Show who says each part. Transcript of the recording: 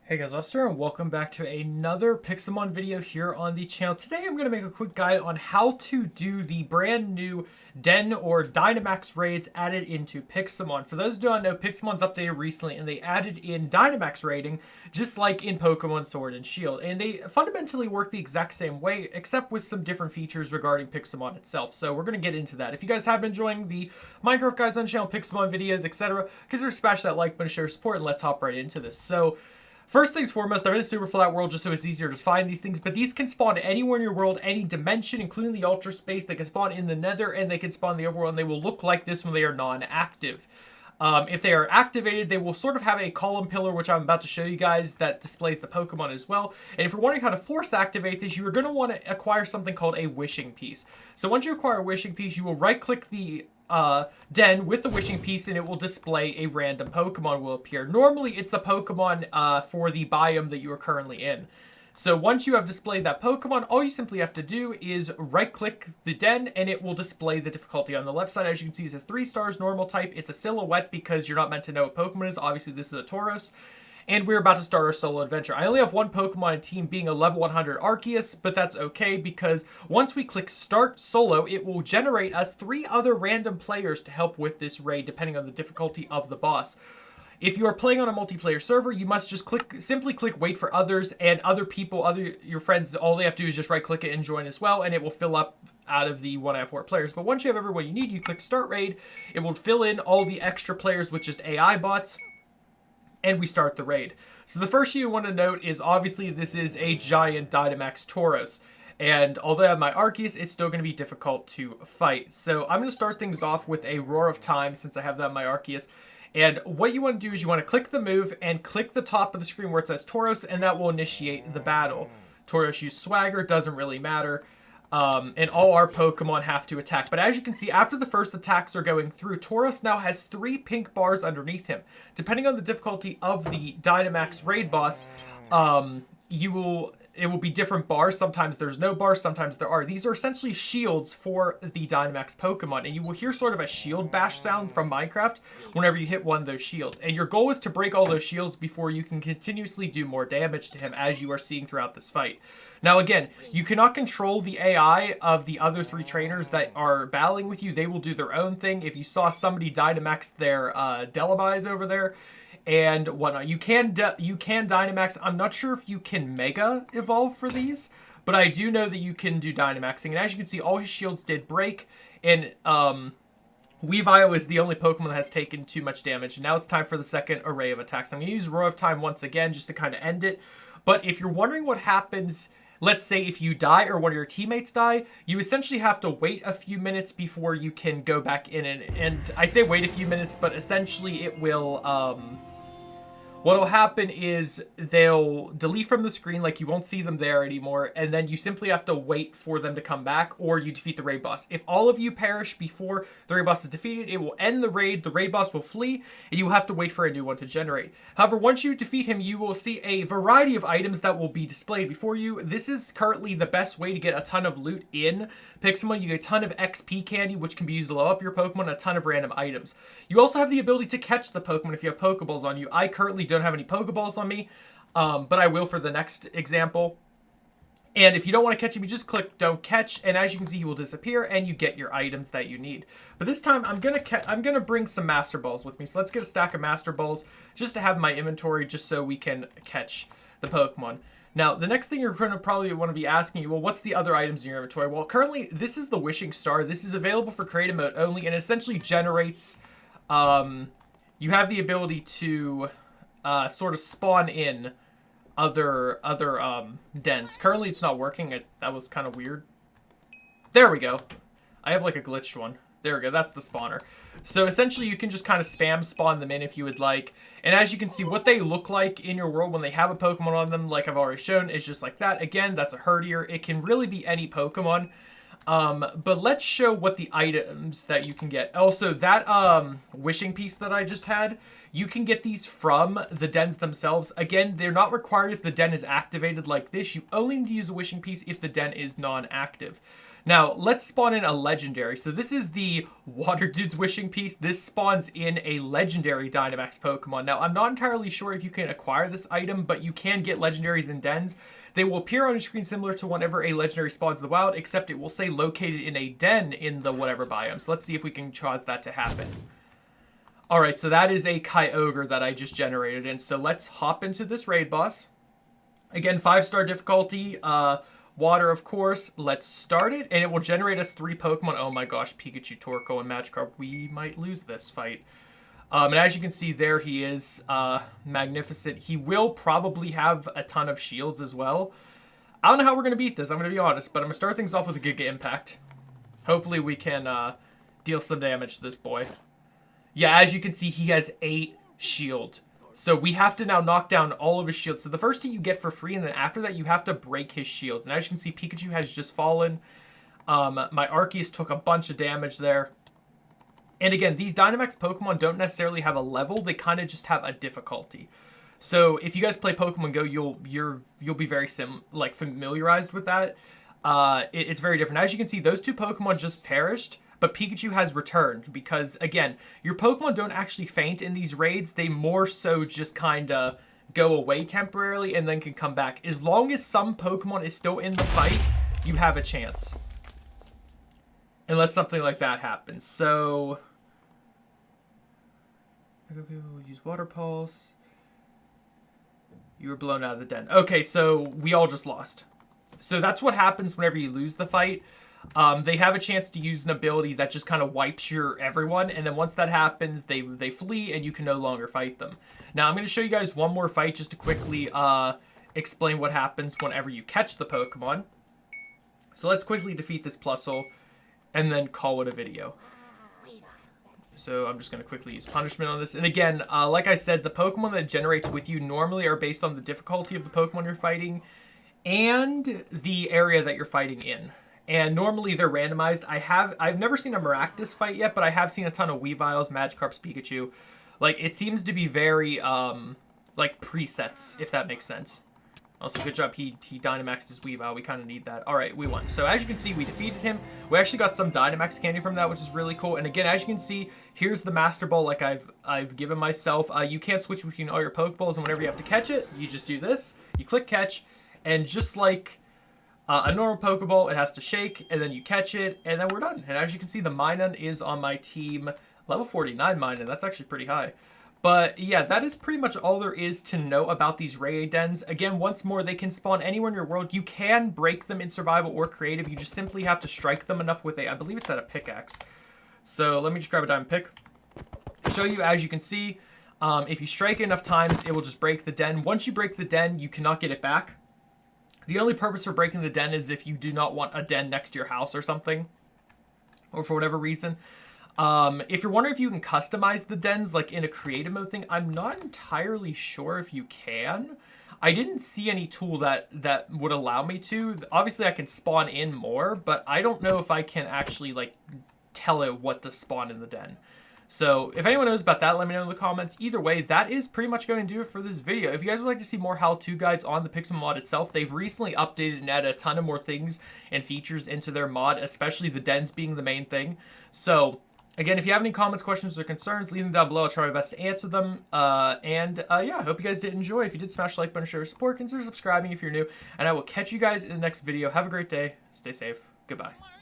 Speaker 1: Hey guys, Lester, and welcome back to another Pixelmon video here on the channel. Today I'm going to make a quick guide on how to do the brand new Den or Dynamax raids added into Pixelmon. For those who don't know, Pixelmon's updated recently and they added in Dynamax raiding, just like in Pokemon Sword and Shield. And they fundamentally work the exact same way, except with some different features regarding Pixelmon itself. So we're going to get into that. If you guys have been enjoying the Minecraft guides on the channel, Pixelmon videos, etc., consider smash that like button, share support, and let's hop right into this. So, first things foremost, I'm in a super flat world just so it's easier to find these things, but these can spawn anywhere in your world, any dimension, including the ultra space. They can spawn in the nether, and they can spawn in the overworld, and they will look like this when they are non-active. If they are activated, they will sort of have a column pillar, which I'm about to show you guys, that displays the Pokemon as well. And if you're wondering how to force activate this, you are going to want to acquire something called a wishing piece. So once you acquire a wishing piece, you will right-click the den with the wishing piece, and it will display a random Pokemon will appear. Normally, it's the Pokemon for the biome that you are currently in. So once you have displayed that Pokemon, all you simply have to do is right-click the den, and it will display the difficulty on the left side. As you can see, it says 3 stars, normal type. It's a silhouette because you're not meant to know what Pokemon is. Obviously, this is a Tauros. And we're about to start our solo adventure. I only have one Pokemon team, being a level 100 Arceus, but that's okay because once we click Start Solo, it will generate us 3 other random players to help with this raid, depending on the difficulty of the boss. If you are playing on a multiplayer server, you must just simply click Wait for Others, and other people, your friends, all they have to do is just right-click it and join as well, and it will fill up out of the 1 out of 4 players. But once you have everyone you need, you click Start Raid. It will fill in all the extra players with just AI bots, and we start the raid. So the first thing you want to note is obviously this is a giant Dynamax Tauros. And although I have my Arceus, it's still going to be difficult to fight. So I'm going to start things off with a Roar of Time since I have that in my Arceus. And what you want to do is you want to click the move and click the top of the screen where it says Tauros, and that will initiate the battle. Tauros use Swagger, doesn't really matter. And all our Pokemon have to attack. But as you can see, after the first attacks are going through, Tauros now has 3 pink bars underneath him. Depending on the difficulty of the Dynamax raid boss, it will be different bars. Sometimes there's no bars, sometimes there are. These are essentially shields for the Dynamax Pokemon, and you will hear sort of a shield bash sound from Minecraft whenever you hit one of those shields. And your goal is to break all those shields before you can continuously do more damage to him, as you are seeing throughout this fight. Now again, you cannot control the AI of the other 3 trainers that are battling with you. They will do their own thing. If you saw somebody Dynamax their Delabies over there and whatnot, you can Dynamax. I'm not sure if you can Mega Evolve for these, but I do know that you can do Dynamaxing. And as you can see, all his shields did break, and Weavile is the only Pokemon that has taken too much damage. And now it's time for the second array of attacks. I'm going to use Roar of Time once again just to kind of end it. But if you're wondering what happens, let's say if you die or one of your teammates die, you essentially have to wait a few minutes before you can go back in. And I say wait a few minutes, but essentially it will, what will happen is they'll delete from the screen, like you won't see them there anymore, and then you simply have to wait for them to come back, or you defeat the raid boss. If all of you perish before the raid boss is defeated, it will end the raid boss will flee, and you have to wait for a new one to generate. However, once you defeat him, you will see a variety of items that will be displayed before you. This is currently the best way to get a ton of loot in Pixelmon. You get a ton of XP candy, which can be used to level up your Pokemon, a ton of random items. You also have the ability to catch the Pokemon if you have Pokeballs on you. I currently don't have any Pokeballs on me, but I will for the next example. And if you don't want to catch him, you just click Don't Catch, and as you can see, he will disappear, and you get your items that you need. But this time, I'm gonna bring some Master Balls with me. So let's get a stack of Master Balls just to have in my inventory, just so we can catch the Pokemon. Now, the next thing you're going to probably want to be asking you, well, what's the other items in your inventory? Well, currently, this is the Wishing Star. This is available for creative mode only, and it essentially generates, you have the ability to sort of spawn in other dens. Currently, it's not working. That was kind of weird. There we go. I have like a glitched one. There we go. That's the spawner. So essentially, you can just kind of spam spawn them in if you would like. And as you can see, what they look like in your world when they have a Pokemon on them, like I've already shown, is just like that. Again, that's a Herdier. It can really be any Pokemon. But let's show what the items that you can get. Also, that wishing piece that I just had, you can get these from the dens themselves. Again, they're not required if the den is activated like this. You only need to use a wishing piece if the den is non-active. Now, let's spawn in a legendary. So this is the Water Dude's Wishing Piece. This spawns in a legendary Dynamax Pokemon. Now, I'm not entirely sure if you can acquire this item, but you can get legendaries in dens. They will appear on your screen similar to whenever a legendary spawns in the wild, except it will say located in a den in the whatever biome. So let's see if we can cause that to happen. Alright, so that is a Kyogre that I just generated. And so let's hop into this raid boss. Again, 5-star difficulty. Water, of course. Let's start it, and it will generate us 3 Pokemon. Oh my gosh, Pikachu, Torkoal, and Magikarp. We might lose this fight. And as you can see, there he is. Magnificent. He will probably have a ton of shields as well. I don't know how we're going to beat this, I'm going to be honest, but I'm going to start things off with a Giga Impact. Hopefully we can deal some damage to this boy. Yeah, as you can see, he has 8 shield. So we have to now knock down all of his shields. So the first hit you get for free, and then after that you have to break his shields. And as you can see, Pikachu has just fallen. My Arceus took a bunch of damage there. And again, these Dynamax Pokemon don't necessarily have a level. They kind of just have a difficulty. So if you guys play Pokemon Go, you'll be very familiarized with that. It's very different. As you can see, those 2 Pokemon just perished. But Pikachu has returned because, again, your Pokemon don't actually faint in these raids. They more so just kind of go away temporarily and then can come back. As long as some Pokemon is still in the fight, you have a chance. Unless something like that happens. So, people use Water Pulse. You were blown out of the den. Okay, so we all just lost. So that's what happens whenever you lose the fight. They have a chance to use an ability that just kind of wipes your everyone, and then once that happens, they flee, and you can no longer fight them. Now, I'm going to show you guys one more fight just to quickly explain what happens whenever you catch the Pokemon. So let's quickly defeat this Plusle, and then call it a video. So I'm just going to quickly use Punishment on this. And again, like I said, the Pokemon that it generates with you normally are based on the difficulty of the Pokemon you're fighting and the area that you're fighting in. And normally they're randomized. I've never seen a Maractus fight yet, but I have seen a ton of Weaviles, Magikarps, Pikachu. Like, it seems to be very, like, presets, if that makes sense. Also, good job, he Dynamaxed his Weavile. We kind of need that. Alright, we won. So, as you can see, we defeated him. We actually got some Dynamax candy from that, which is really cool. And again, as you can see, here's the Master Ball like I've given myself. You can't switch between all your Pokeballs, and whenever you have to catch it, you just do this. You click catch, and just like a normal Pokeball, it has to shake, and then you catch it, and then we're done. And as you can see, the Minun is on my team. Level 49 Minun, that's actually pretty high. But yeah, that is pretty much all there is to know about these raid dens. Again, once more, they can spawn anywhere in your world. You can break them in survival or creative. You just simply have to strike them enough with I believe it's at a pickaxe. So let me just grab a diamond pick. Show you, as you can see, if you strike it enough times, it will just break the den. Once you break the den, you cannot get it back. The only purpose for breaking the den is if you do not want a den next to your house or something, or for whatever reason. If you're wondering if you can customize the dens like in a creative mode thing, I'm not entirely sure if you can. I didn't see any tool that would allow me to. Obviously, I can spawn in more, but I don't know if I can actually like tell it what to spawn in the den. So if anyone knows about that, let me know in the comments. Either way, that is pretty much going to do it for this video. If you guys would like to see more how-to guides on the Pixelmon mod itself, they've recently updated and added a ton of more things and features into their mod, especially the dens being the main thing. So again, if you have any comments, questions, or concerns, leave them down below. I'll try my best to answer them. Yeah, I hope you guys did enjoy. If you did, smash the like button, share your support, consider subscribing if you're new, and I will catch you guys in the next video. Have a great day. Stay safe. Goodbye.